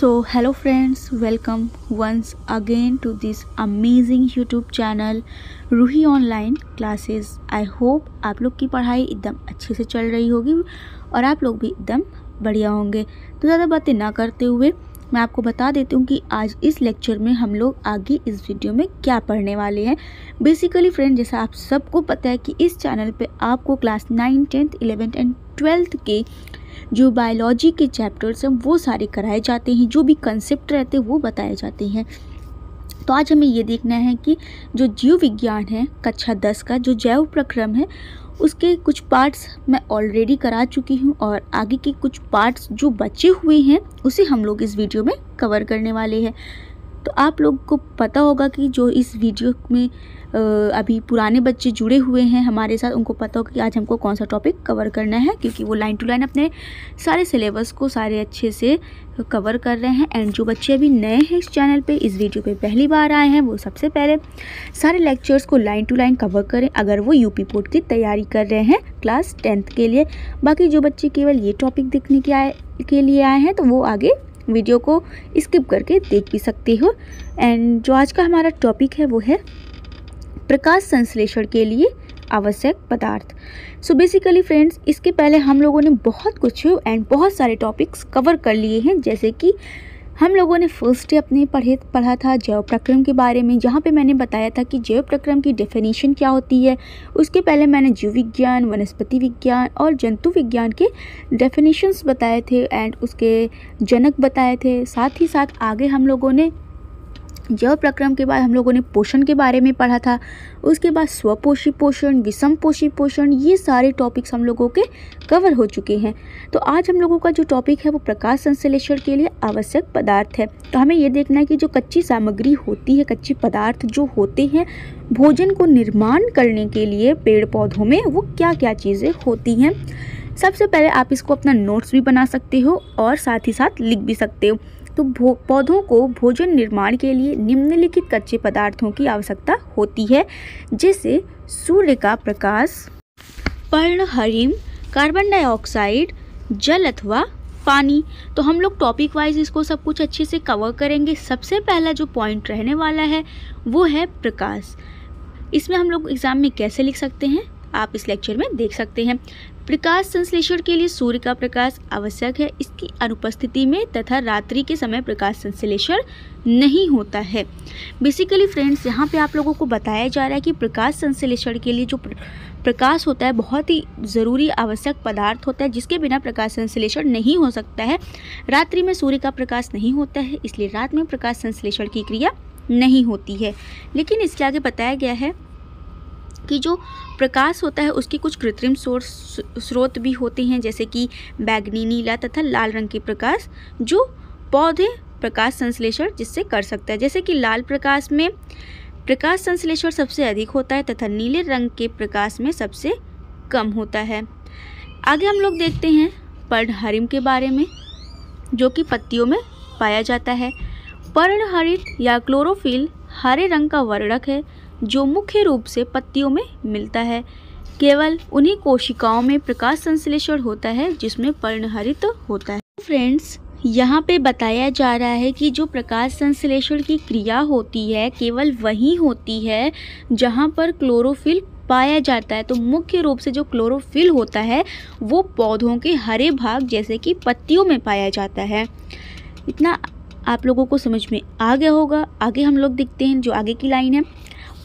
So hello friends, welcome once again to this amazing YouTube channel Ruhi online classes. I hope आप लोग की पढ़ाई एकदम अच्छे से चल रही होगी और आप लोग भी एकदम बढ़िया होंगे। तो ज़्यादा बातें ना करते हुए मैं आपको बता देती हूँ कि आज इस लेक्चर में हम लोग आगे इस वीडियो में क्या पढ़ने वाले हैं। बेसिकली फ्रेंड, जैसा आप सबको पता है कि इस चैनल पे आपको class 9, 10th, 11th and 12th के जो बायोलॉजी के चैप्टर्स हैं वो सारे कराए जाते हैं, जो भी कंसेप्ट रहते हैं वो बताए जाते हैं। तो आज हमें ये देखना है कि जो जीव विज्ञान है कक्षा 10 का जो जैव प्रक्रम है उसके कुछ पार्ट्स मैं ऑलरेडी करा चुकी हूँ और आगे के कुछ पार्ट्स जो बचे हुए हैं उसे हम लोग इस वीडियो में कवर करने वाले हैं। तो आप लोग को पता होगा कि जो इस वीडियो में अभी पुराने बच्चे जुड़े हुए हैं हमारे साथ, उनको पता होगा कि आज हमको कौन सा टॉपिक कवर करना है, क्योंकि वो लाइन टू लाइन अपने सारे सिलेबस को सारे अच्छे से कवर कर रहे हैं। एंड जो बच्चे अभी नए हैं इस चैनल पे, इस वीडियो पे पहली बार आए हैं, वो सबसे पहले सारे लेक्चर्स को लाइन टू लाइन कवर करें अगर वो यूपी बोर्ड की तैयारी कर रहे हैं क्लास 10th के लिए। बाकी जो बच्चे केवल ये टॉपिक देखने के लिए आए हैं तो वो आगे वीडियो को स्किप करके देख भी सकते हो। एंड जो आज का हमारा टॉपिक है वो है प्रकाश संश्लेषण के लिए आवश्यक पदार्थ। सो बेसिकली फ्रेंड्स, इसके पहले हम लोगों ने बहुत कुछ एंड बहुत सारे टॉपिक्स कवर कर लिए हैं। जैसे कि हम लोगों ने फर्स्ट डे अपने पढ़ा था जैव प्रक्रम के बारे में, जहाँ पे मैंने बताया था कि जैव प्रक्रम की डेफिनेशन क्या होती है। उसके पहले मैंने जीव विज्ञान, वनस्पति विज्ञान और जंतु विज्ञान के डेफिनेशंस बताए थे एंड उसके जनक बताए थे। साथ ही साथ आगे हम लोगों ने जैव प्रक्रम के बाद हम लोगों ने पोषण के बारे में पढ़ा था। उसके बाद स्वपोषी पोषण, विषम पोषी पोषण, ये सारे टॉपिक्स हम लोगों के कवर हो चुके हैं। तो आज हम लोगों का जो टॉपिक है वो प्रकाश संश्लेषण के लिए आवश्यक पदार्थ है। तो हमें ये देखना है कि जो कच्ची सामग्री होती है, कच्चे पदार्थ जो होते हैं भोजन को निर्माण करने के लिए पेड़ पौधों में, वो क्या क्या चीज़ें होती हैं। सबसे पहले आप इसको अपना नोट्स भी बना सकते हो और साथ ही साथ लिख भी सकते हो। तो पौधों को भोजन निर्माण के लिए निम्नलिखित कच्चे पदार्थों की आवश्यकता होती है, जैसे सूर्य का प्रकाश, पर्णहरिम, कार्बन डाइऑक्साइड, जल अथवा पानी। तो हम लोग टॉपिक वाइज इसको सब कुछ अच्छे से कवर करेंगे। सबसे पहला जो पॉइंट रहने वाला है वो है प्रकाश। इसमें हम लोग एग्जाम में कैसे लिख सकते हैं आप इस लेक्चर में देख सकते हैं। प्रकाश संश्लेषण के लिए सूर्य का प्रकाश आवश्यक है। इसकी अनुपस्थिति में तथा रात्रि के समय प्रकाश संश्लेषण नहीं होता है। बेसिकली फ्रेंड्स, यहाँ पे आप लोगों को बताया जा रहा है कि प्रकाश संश्लेषण के लिए जो प्रकाश होता है बहुत ही ज़रूरी आवश्यक पदार्थ होता है, जिसके बिना प्रकाश संश्लेषण नहीं हो सकता है। रात्रि में सूर्य का प्रकाश नहीं होता है, इसलिए रात में प्रकाश संश्लेषण की क्रिया नहीं होती है। लेकिन इसके आगे बताया गया है कि जो प्रकाश होता है उसके कुछ कृत्रिम स्रोत भी होते हैं, जैसे कि बैंगनी, नीला तथा लाल रंग के प्रकाश, जो पौधे प्रकाश संश्लेषण जिससे कर सकता है। जैसे कि लाल प्रकाश में प्रकाश संश्लेषण सबसे अधिक होता है तथा नीले रंग के प्रकाश में सबसे कम होता है। आगे हम लोग देखते हैं पर्णहरिम के बारे में, जो कि पत्तियों में पाया जाता है। पर्णहरित या क्लोरोफिल हरे रंग का वर्णक है जो मुख्य रूप से पत्तियों में मिलता है। केवल उन्हीं कोशिकाओं में प्रकाश संश्लेषण होता है जिसमें पर्णहरित होता है। फ्रेंड्स, यहाँ पे बताया जा रहा है कि जो प्रकाश संश्लेषण की क्रिया होती है केवल वही होती है जहाँ पर क्लोरोफिल पाया जाता है। तो मुख्य रूप से जो क्लोरोफिल होता है वो पौधों के हरे भाग जैसे कि पत्तियों में पाया जाता है। इतना आप लोगों को समझ में आ गया होगा। आगे हम लोग देखते हैं जो आगे की लाइन है।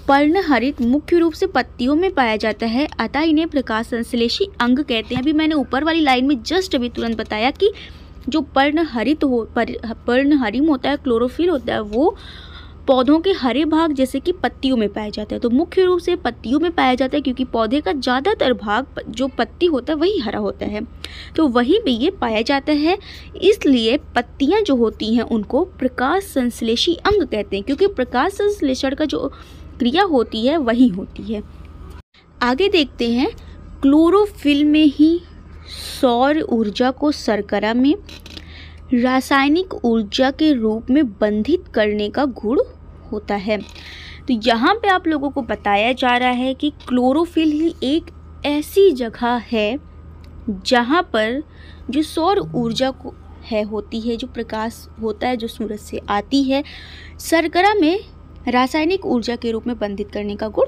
पर्णहरित मुख्य रूप से पत्तियों में पाया जाता है, अतः इन्हें प्रकाश संश्लेषी अंग कहते हैं। अभी मैंने ऊपर वाली लाइन में जस्ट अभी तुरंत बताया कि जो पर्णहरिम होता है, क्लोरोफिल होता है, वो पौधों के हरे भाग जैसे कि पत्तियों में पाया जाता है। तो मुख्य रूप से पत्तियों में पाया जाता है क्योंकि पौधे का ज़्यादातर भाग जो पत्ती होता है वही हरा होता है, तो वहीं पे ये पाया जाता है। इसलिए पत्तियां जो होती हैं उनको प्रकाश संश्लेषी अंग कहते हैं, क्योंकि प्रकाश संश्लेषण का जो क्रिया होती है वही होती है। आगे देखते हैं, क्लोरोफिल में ही सौर ऊर्जा को शर्करा में रासायनिक ऊर्जा के रूप में बंधित करने का गुण होता है। तो यहाँ पे आप लोगों को बताया जा रहा है कि क्लोरोफिल ही एक ऐसी जगह है जहाँ पर जो सौर ऊर्जा को होती है, जो प्रकाश होता है जो सूरज से आती है, शर्करा में रासायनिक ऊर्जा के रूप में बंधित करने का गुण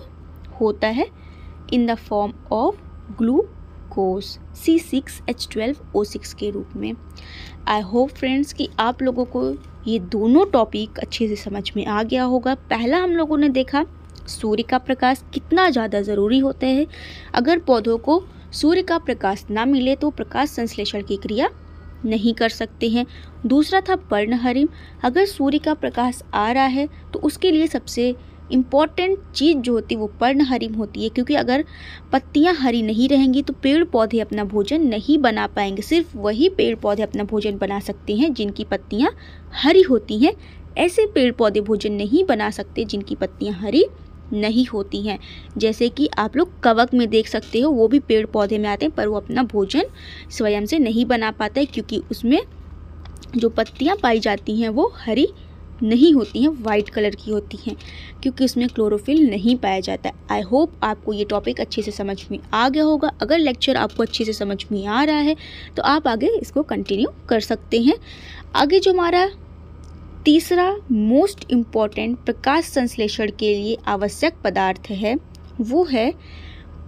होता है in the form of glucose C6H12O6 के रूप में। आई होप फ्रेंड्स कि आप लोगों को ये दोनों टॉपिक अच्छे से समझ में आ गया होगा। पहला हम लोगों ने देखा सूर्य का प्रकाश कितना ज़्यादा ज़रूरी होता है, अगर पौधों को सूर्य का प्रकाश ना मिले तो प्रकाश संश्लेषण की क्रिया नहीं कर सकते हैं। दूसरा था पर्णहरिम, अगर सूर्य का प्रकाश आ रहा है तो उसके लिए सबसे इम्पॉर्टेंट चीज़ जो होती है वो पर्णहरिम होती है, क्योंकि अगर पत्तियां हरी नहीं रहेंगी तो पेड़ पौधे अपना भोजन नहीं बना पाएंगे। सिर्फ वही पेड़ पौधे अपना भोजन बना सकते हैं जिनकी पत्तियां हरी होती हैं। ऐसे पेड़ पौधे भोजन नहीं बना सकते जिनकी पत्तियां हरी नहीं होती हैं। जैसे कि आप लोग कवक में देख सकते हो, वो भी पेड़ पौधे में आते हैं पर वो अपना भोजन स्वयं से नहीं बना पाता है, क्योंकि उसमें जो पत्तियां पाई जाती हैं वो हरी नहीं होती हैं, वाइट कलर की होती हैं, क्योंकि उसमें क्लोरोफिल नहीं पाया जाता है। आई होप आपको ये टॉपिक अच्छे से समझ में आ गया होगा। अगर लेक्चर आपको अच्छे से समझ में आ रहा है तो आप आगे इसको कंटिन्यू कर सकते हैं। आगे जो हमारा तीसरा मोस्ट इम्पॉर्टेंट प्रकाश संश्लेषण के लिए आवश्यक पदार्थ है वो है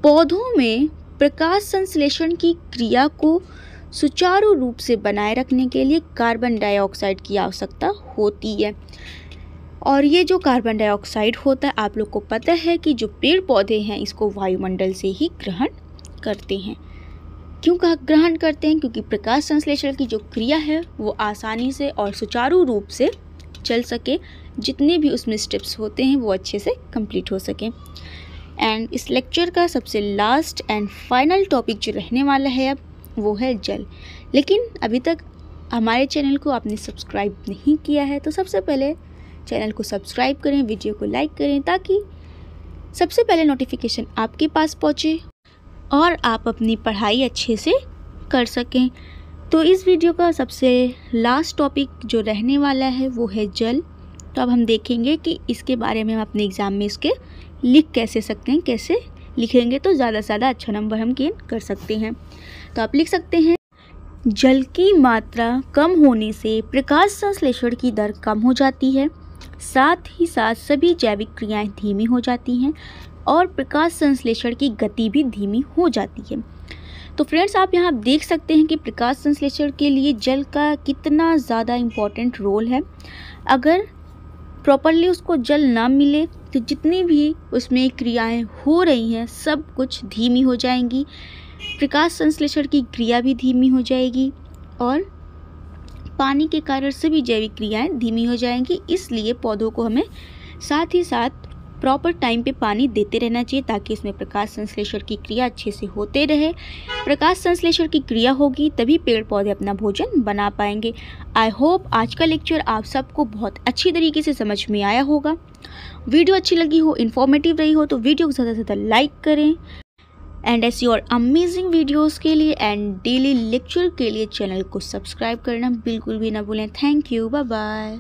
पौधों में प्रकाश संश्लेषण की क्रिया को सुचारू रूप से बनाए रखने के लिए कार्बन डाइऑक्साइड की आवश्यकता होती है। और ये जो कार्बन डाइऑक्साइड होता है, आप लोग को पता है कि जो पेड़ पौधे हैं इसको वायुमंडल से ही ग्रहण करते हैं। क्यों ग्रहण करते हैं? क्योंकि प्रकाश संश्लेषण की जो क्रिया है वो आसानी से और सुचारू रूप से चल सके, जितने भी उसमें स्टेप्स होते हैं वो अच्छे से कंप्लीट हो सके। एंड इस लेक्चर का सबसे लास्ट एंड फाइनल टॉपिक जो रहने वाला है अब वो है जल। लेकिन अभी तक हमारे चैनल को आपने सब्सक्राइब नहीं किया है तो सबसे पहले चैनल को सब्सक्राइब करें, वीडियो को लाइक करें, ताकि सबसे पहले नोटिफिकेशन आपके पास पहुंचे और आप अपनी पढ़ाई अच्छे से कर सकें। तो इस वीडियो का सबसे लास्ट टॉपिक जो रहने वाला है वो है जल। तो अब हम देखेंगे कि इसके बारे में हम अपने एग्ज़ाम में इसके लिख कैसे सकते हैं, कैसे लिखेंगे तो ज़्यादा से ज़्यादा अच्छा नंबर हम गेन कर सकते हैं। तो आप लिख सकते हैं, जल की मात्रा कम होने से प्रकाश संश्लेषण की दर कम हो जाती है, साथ ही साथ सभी जैविक क्रियाएं धीमी हो जाती हैं और प्रकाश संश्लेषण की गति भी धीमी हो जाती है। तो फ्रेंड्स आप यहाँ देख सकते हैं कि प्रकाश संश्लेषण के लिए जल का कितना ज़्यादा इम्पॉर्टेंट रोल है। अगर प्रॉपरली उसको जल ना मिले तो जितनी भी उसमें क्रियाएं हो रही हैं सब कुछ धीमी हो जाएंगी, प्रकाश संश्लेषण की क्रिया भी धीमी हो जाएगी और पानी के कारण सभी जैविक क्रियाएं धीमी हो जाएंगी। इसलिए पौधों को हमें साथ ही साथ प्रॉपर टाइम पे पानी देते रहना चाहिए, ताकि इसमें प्रकाश संश्लेषण की क्रिया अच्छे से होते रहे। प्रकाश संश्लेषण की क्रिया होगी तभी पेड़ पौधे अपना भोजन बना पाएंगे। आई होप आज का लेक्चर आप सबको बहुत अच्छी तरीके से समझ में आया होगा। वीडियो अच्छी लगी हो, इन्फॉर्मेटिव रही हो तो वीडियो को ज़्यादा से ज़्यादा लाइक करें। एंड ऐसी और अमेजिंग वीडियोस के लिए एंड डेली लेक्चर के लिए चैनल को सब्सक्राइब करना बिल्कुल भी ना भूलें। Thank you, bye bye.